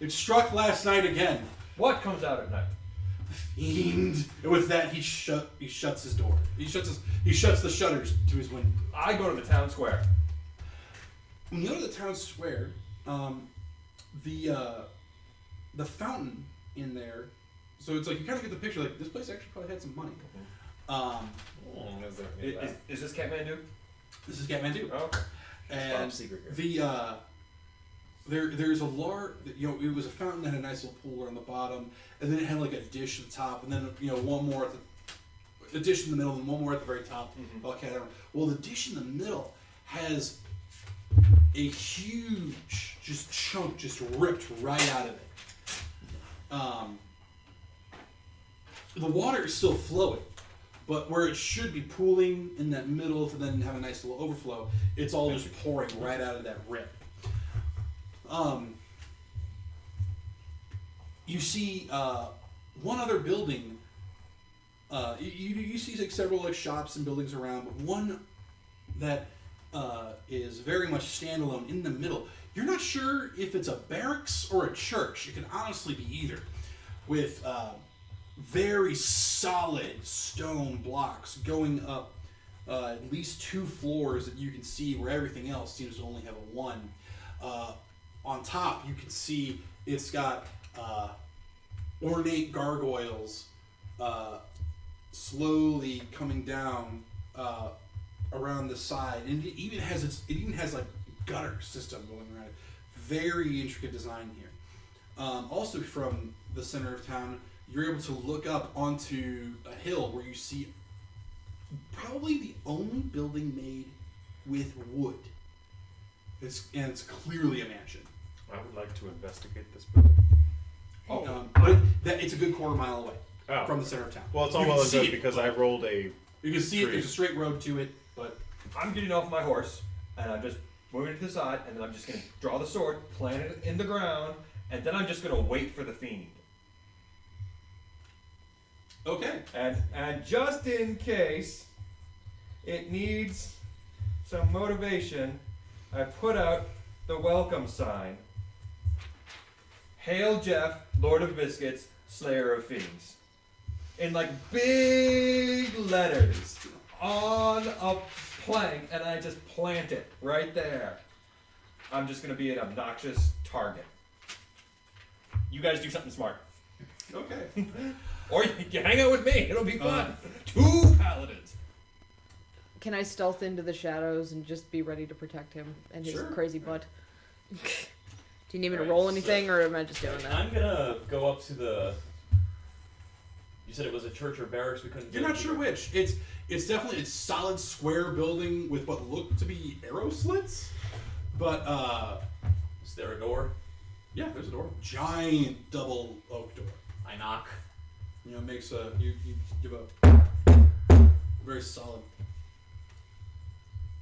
It struck last night again. What comes out at night? Fiend. And with that, he shuts his door. He shuts the shutters to his window. I go to the town square. When you go to the town square, the fountain in there. So it's like you kind of get the picture. Like this place actually probably had some money. Is this Kathmandu? This is Kathmandu. Oh, okay. And secret here. there's a large, it was a fountain that had a nice little pool on the bottom, and then it had like a dish at the top, and then one more at the dish in the middle, and one more at the very top. Okay, well, the dish in the middle has a huge chunk just ripped right out of it. The water is still flowing, but where it should be pooling in that middle to then have a nice little overflow, it's all just pouring right out of that rip. You see one other building. You see like several like shops and buildings around, but one that is very much standalone in the middle. You're not sure if it's a barracks or a church. It can honestly be either, with very solid stone blocks going up at least 2 floors that you can see, where everything else seems to only have a 1. On top, you can see it's got ornate gargoyles slowly coming down around the side, and it even has like gutter system going around it. Very intricate design here. Also, from the center of town, you're able to look up onto a hill where you see probably the only building made with wood. It's clearly a mansion. I would like to investigate this building. But it's a good quarter mile away from the center of town. Well, it's all well and good because I rolled a... You can see it, there's a straight road to it, but... I'm getting off my horse, and I'm just moving to the side, and then I'm just going to draw the sword, plant it in the ground, and then I'm just going to wait for the fiend. Okay. And just in case it needs some motivation, I put out the welcome sign. Hail Jeff, Lord of Biscuits, Slayer of Fiends. In like big letters on a plank, and I just plant it right there. I'm just going to be an obnoxious target. You guys do something smart. Okay. Or you can hang out with me. It'll be fun. 2 paladins. Can I stealth into the shadows and just be ready to protect him and his crazy butt? Do you need me to roll anything, or am I just doing that? I'm gonna go up to the... You said it was a church or barracks. We couldn't. You're not sure which. It's definitely a solid square building with what look to be arrow slits, but Is there a door? yeah, there's a door. Giant double oak door. I knock. It makes you give a very solid.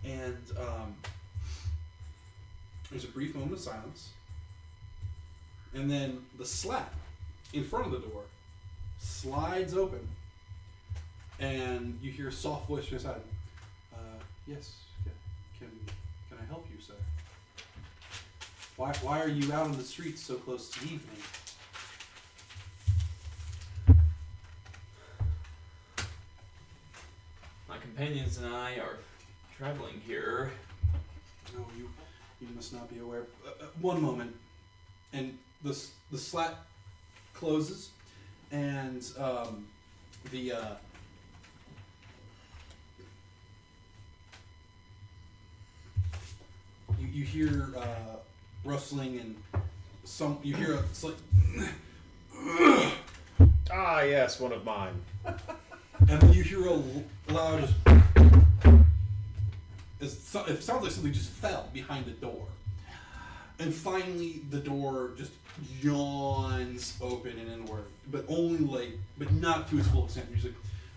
And there's a brief moment of silence, and then the slat in front of the door slides open, and you hear a soft voice from inside. Yes, can I help you, sir? Why are you out on the streets so close to evening? My companions and I are traveling here. No, you must not be aware. One moment, and the slat closes, and you hear rustling, and you hear a slight, Ah, yes, one of mine. and then you hear a loud. It sounds like something just fell behind the door. And finally, the door just yawns open and inward, but not to its full extent. You're just like,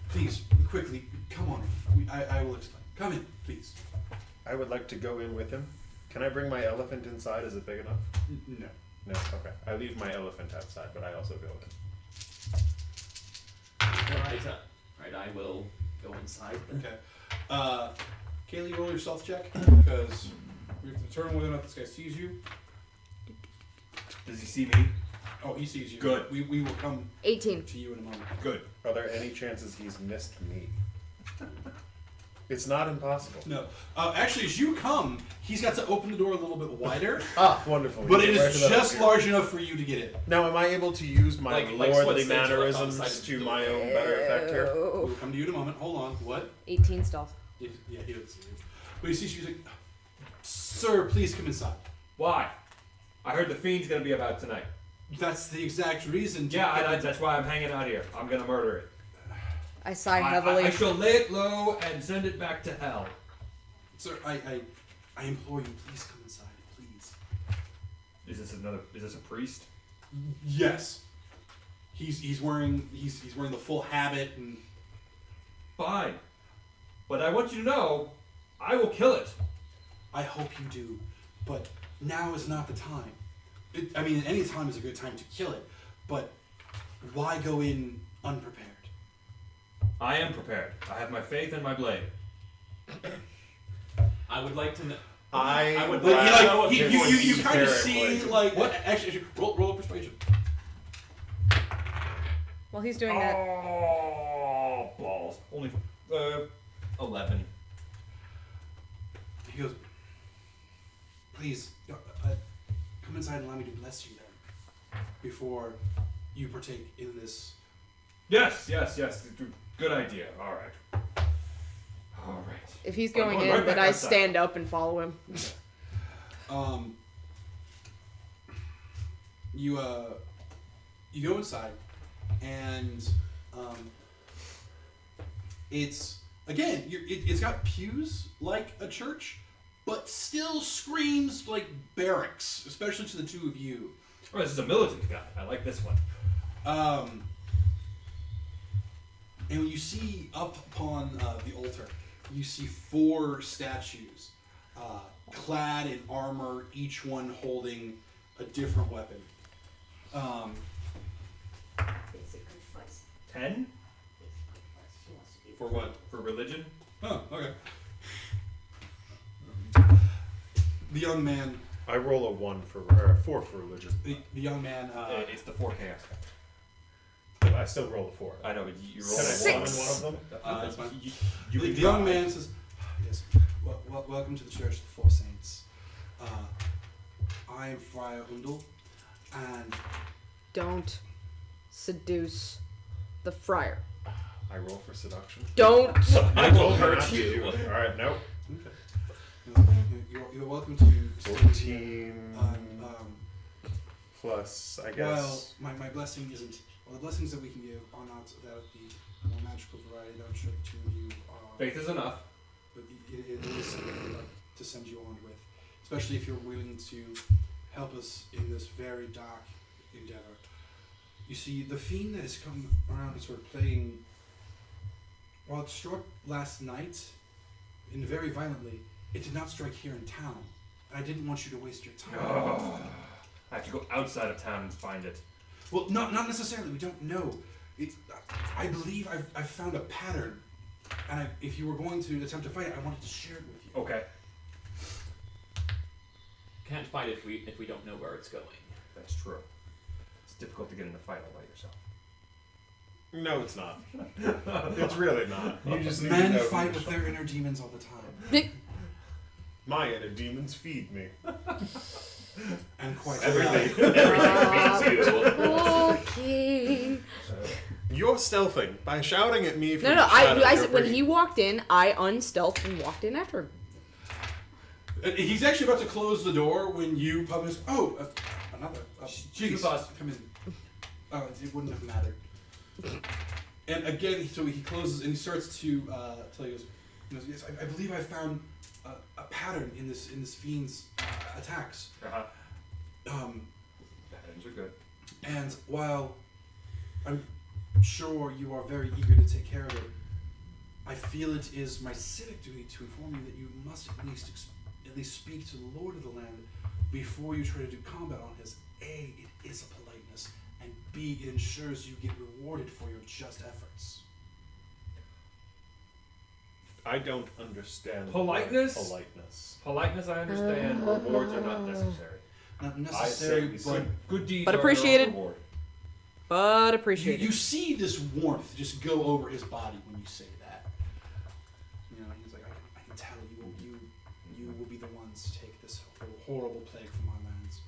please, quickly, come on in. I will explain. Come in, please. I would like to go in with him. Can I bring my elephant inside? Is it big enough? No. No? Okay. I leave my elephant outside, but I also go in. Alright, I will go inside. Okay. Kaylee, roll your stealth check, because we have to determine whether or not this guy sees you. Does he see me? Oh, he sees you. Good. We will come 18. to you in a moment. Good. Are there any chances he's missed me? It's not impossible. No. Actually, as you come, he's got to open the door a little bit wider, Wonderful. but You it get right is to that just up here. large enough for you to get in. Now, am I able to use my Like lordly sweat stains left on the mannerisms side of to the my door. own better effect here? We'll come to you in a moment. Hold on. What? 18 stealth. Yeah, he doesn't see you. But he sees you. He's like, "Sir, please come inside." Why? I heard the fiend's gonna be about tonight. That's the exact reason. Yeah, that's why I'm hanging out here. I'm gonna murder it. I sigh heavily. I shall lay it low and send it back to hell. Sir, I implore you, please come inside, please. Is this a priest? Yes. He's wearing the full habit and. Fine. But I want you to know, I will kill it. I hope you do, but now is not the time. Any time is a good time to kill it, but why go in unprepared? I am prepared. I have my faith and my blade. I would like to know. I would would like- rather You kind of Carrot see blazing. like What? Actually, roll a persuasion. While he's doing that, Oh, balls. Only 11. He goes, please come inside and allow me to bless you then, before you partake in this. Yes. Good idea. All right. if he's I'm going going in, right then back I outside. stand up and follow him. You go inside, and it's again it's got pews like a church, but still screams like barracks, especially to the two of you. Oh, this is a militant guy. I like this one. And when you see up upon the altar, you see 4 statues, clad in armor, each one holding a different weapon. 10 For what? for religion. Oh, okay. The young man, I roll a 1 for 4 for religion. the young man. It's the 4 chaos. I still roll a 4. I know, but you roll Can I a summon 1. one of them? That's fine. You The can young try. man says, "Yes, welcome to the Church of the Four Saints. I am Friar Undel, and Don't seduce the friar. I roll for seduction. Don't. I will hurt you. Alright, nope. you're welcome to stay here. 14 plus, I Well, guess. my blessing isn't. Well, the blessings that we can give are not that of the more magical variety that I'm sure the two of you are. Faith is enough. But it is something I'd like to send you on with, especially if you're willing to help us in this very dark endeavor. You see, the fiend that has come around and sort of playing, while it struck last night, and very violently, it did not strike here in town. And I didn't want you to waste your time. Oh, I have to go outside of town and find it. Well, not necessarily. We don't know. I believe I've found a pattern, and if you were going to attempt to fight it, I wanted to share it with you. Okay. Can't fight if we don't know where it's going. That's true. It's difficult to get in a fight all by yourself. No, it's not. It's really not. You just need to Men know fight who with you're their inner demons all the time, fighting. My inner demons feed me. and quite Everything feeds you. Walking. You're stealthing by shouting at me from No, the I shadows. You're said when pretty- he walked in, I unstealthed and walked in after him. He's actually about to close the door when you publish. Oh, another. She's Jeez, the boss. come in. Oh, it wouldn't have mattered. And again, so he closes and he starts to tell you, he goes, yes, I believe I found a pattern in this fiend's attacks. Uh-huh. Um, Patterns are good. and while I'm sure you are very eager to take care of it, I feel it is my civic duty to inform you that you must at least speak to the Lord of the land before you try to do combat on his. A, it is a politeness, and B, it ensures you get rewarded for your just efforts. I don't understand. Politeness? Politeness. Politeness, I understand. Rewards are not necessary. not necessary, we but should. Good deeds But are appreciated. their own reward. But you, appreciate you it. see this warmth just go over his body when you say that. You know, he's like, I can tell you will be the ones to take this horrible plague from our lands.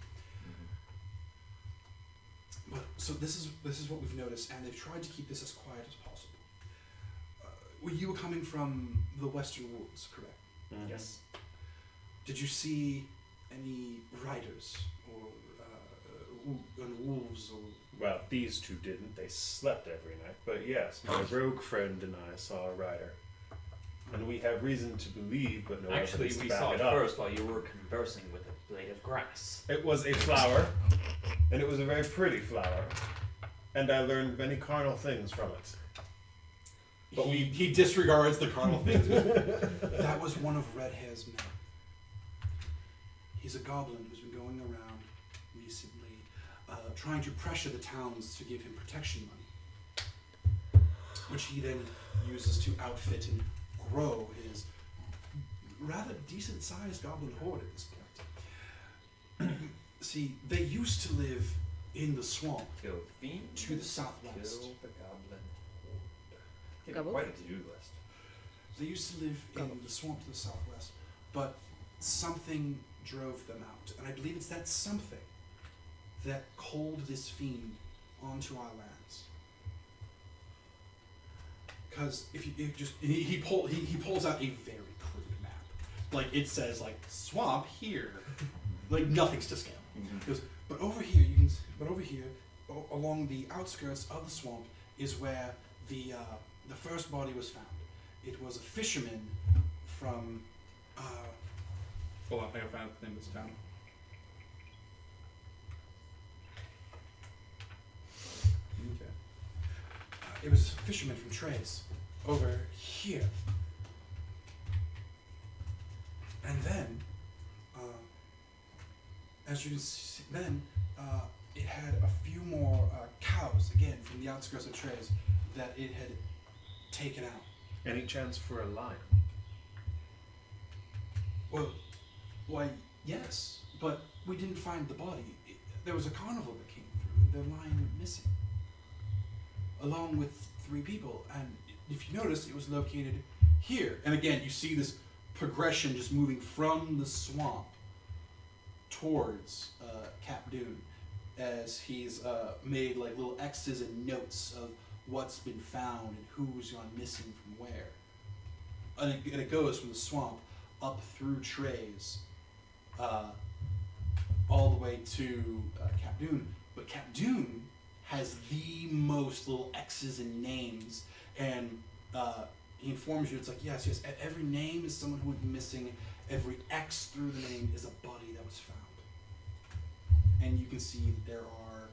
But so this is what we've noticed, and they've tried to keep this as quiet as possible. You were coming from the Western Woods, correct? Mhm. Yes. Did you see any riders or wolves or? Well, these two didn't. They slept every night. But yes, my rogue friend and I saw a rider. And we have reason to believe, but no Actually, evidence to we back saw it it up. first while you were conversing with a blade of grass. It was a flower, and it was a very pretty flower. And I learned many carnal things from it. But he disregards the carnal things. That was one of Redhair's men. He's a goblin who's been going around recently, trying to pressure the towns to give him protection money, which he then uses to outfit and grow his rather decent-sized goblin horde at this point. See, they used to live in the swamp Kill the fiend. to the southwest. Kill the goblin. Give Gobble? me quite a to-do list. They used to live in the swamp to the southwest, but something drove them out. And I believe it's that something that called this fiend onto our lands. Because if you just he pulls out a very crude map, like it says like swamp here, like nothing's to scale. He goes, but over here you can, along the outskirts of the swamp is where the first body was found. It was a fisherman from. Hold on, I think I found the name of this town. Okay. It was a fisherman from Trace over here. And then, as you can see, it had a few more cows, again, from the outskirts of Trace, that it had taken out. Any chance for a lion? Well, why, yes, but we didn't find the body. There was a carnival that came through, and the lion went missing, along with 3 people. And if you notice, it was located here. And again, you see this progression just moving from the swamp towards Cap Dune, as he's made like little X's and notes of what's been found and who's gone missing from where. And it goes from the swamp up through Trays, all the way to Cap Dune. But Cap Dune has the most little X's and names, and he informs you, it's like, yes, every name is someone who went missing, every X through the name is a body that was found. And you can see that there are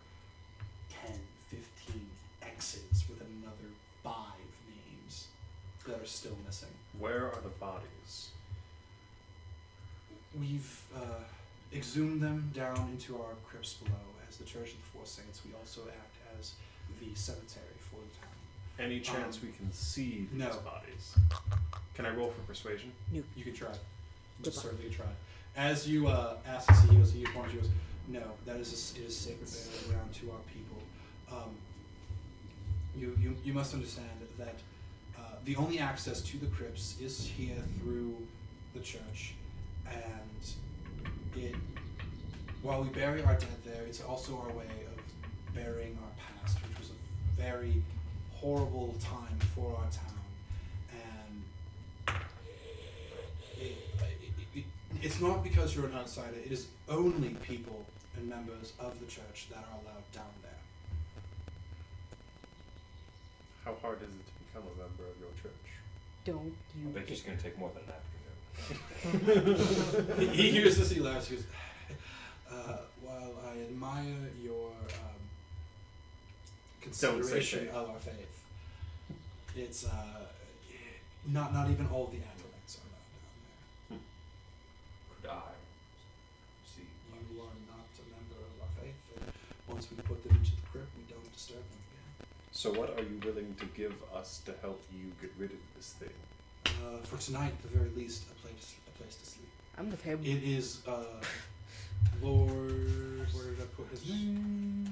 10, 15 X's with another 5 names that are still missing. Where are the bodies? We've exhumed them down into our crypts below. As the Church of the Four Saints, we also act as the cemetery for the town. Any chance we can see these no. bodies? Can I roll for persuasion? You can try. Goodbye. Certainly try. As you ask to see, he informs you, no, that is it is sacred burial ground to our people. You must understand that the only access to the crypts is here through the church, and while we bury our dead there, it's also our way of burying our past, which was a very horrible time for our town, and it's not because you're an outsider. It is only people and members of the church that are allowed down there. How hard is it to become a member of your church? Don't I you bet get it's going to take more than an afternoon. He hears this, he laughs, he goes, while I admire your consideration of our faith, it's not even all the acolytes are allowed down there. Could I see? You are not a member of our faith, and once we put them into the crypt, we don't disturb them again. So what are you willing to give us to help you get rid of this thing? For tonight, at the very least, a place to sleep. I'm with him. It is Lord. Where did I put his name?